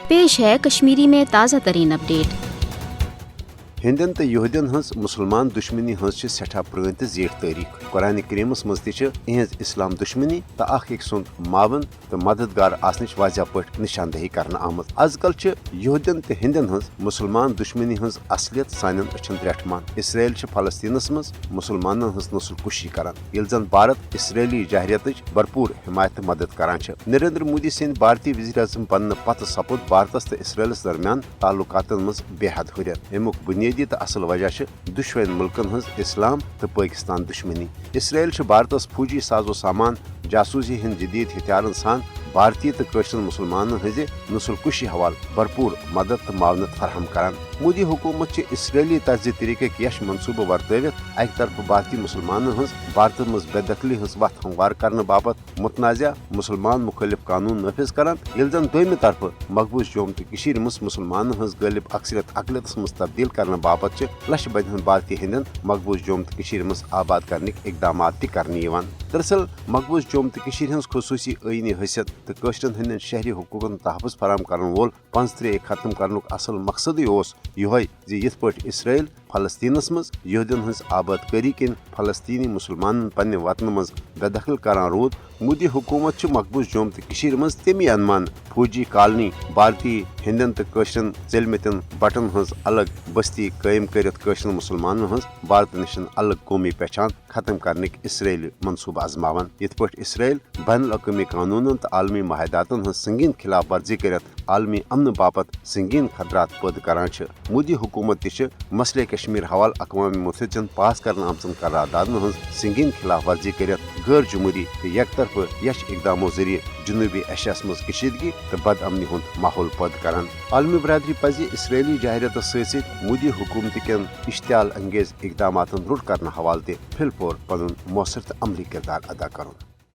पेश है कश्मीरी में ताज़ा तरीन अपडेट। हिंदन तो यहूदियन हज मुसलमान दुश्मनी हज सठा पुरान तो जेठ तारीख। कुरान करीमस मज इहज इस्लाम दुश्मनी तो अख सुंद मावन तो मददगार आसनिच वाजह पट निशानदही करना आमत। आजकल यहूदियन तो हिंदन हज मुसलमान दुश्मनी हज असलियत सानन अछन द्रटमान। इसराइल फलस्तीनस मज मुसलमान हज नस्ल कुशी करान, येल जन भारत इसराइली जहरियत भरपूर हिमायत मदद करान। नरेंद्र मोदी सिंद भारतीय वज़ीर आज़म बनने पत सपुद भारतस तो इसराइलस दरमियान ताल्लुकातन मज बेहद हुर्रियत। अमुक बुनियादी तो असल वजह दुश्वन मुल्कन हज इस्लाम तो पाकिस्तान दुश्मनी। इसराइल भारतस फौजी साजो सामान जासूसी हिंद जदीद हथियारन सान भारतीय तो कशर मुसलमान हज नस्ल कुशी हवाल भरपूर मदद तो मावनत फराहम करान। मोदी हुकूमत इसराइली तर्ज तरीके यश मनसूबह वर्तवित अक तरफ भारतीय मुसलमान हज भारत मज बेदखली हज वत हमवार करने बाबत मुतनाज़ा मुसलमान मुखालिफ कानून नाफिज करान, येल जन दोयमि तरफ मकबूज जोम तो कशीर मज मुसलमान हज गालिब अक्सरियत अकलियतस मज तब्दील करने बाबत लक्ष बदन भारतीय हिंदन मकबूज जोम तो कशीर मज आबाद करने इकदाम करने। दरअसल मकबूज जोम तो कशीर हज खसूसी आईनी हैसियत तो कशरन हंदन शहरी हुकूकन तहफ़्फ़ुज़ फराहम करन वोल 5 खत्म करनुक असल मकसद यह यथ पट इसराइल फलस्तीनस मज यहूदियन हज आबादकारी किन फलस्तीनी मुसलमान पन्ने वतन मज बेदखल करान रूद। मोदी हुकूमत मकबूज जोम तो कशीर मज तमी अनुमान फौजी कॉलोनी भारतीय हिंदन तो कशरन चलमतन बटन हज अलग बस्ती कायम करत कशरन मुसलमान हज भारत निशन अलग कौमी पहचान खत्म करने इसराइल मनसूबा आजमावन। यथ पट इसराइल बैनुल अक़वामी कानूनन तो आलमी माहिदातन हज संगीन खिलाफ वर्जी करत आलमी अमन बाबत संगीन खतरात पैद करान। मोदी हुकूमत मसले कश्मीर हवाल अक़वामी मुत्तहिदन पास करना आमचन करारदादन हज संगीन खिलाफ वर्जी करत गैर जमहूरी तो एक तरफ यश इकदामों जरिए जनूबी एशिया मज कशीदगी तो बद अमनी हुंद माहौल पैद करान। आलमी बरदरी पज इसराइली जहरियत सत मोदी हुकूमत कन इश्तियाल अंगेज इकदामातन रुट करने हवाल फिल पोर पन मौसर तो अमली किरदार अदा कर।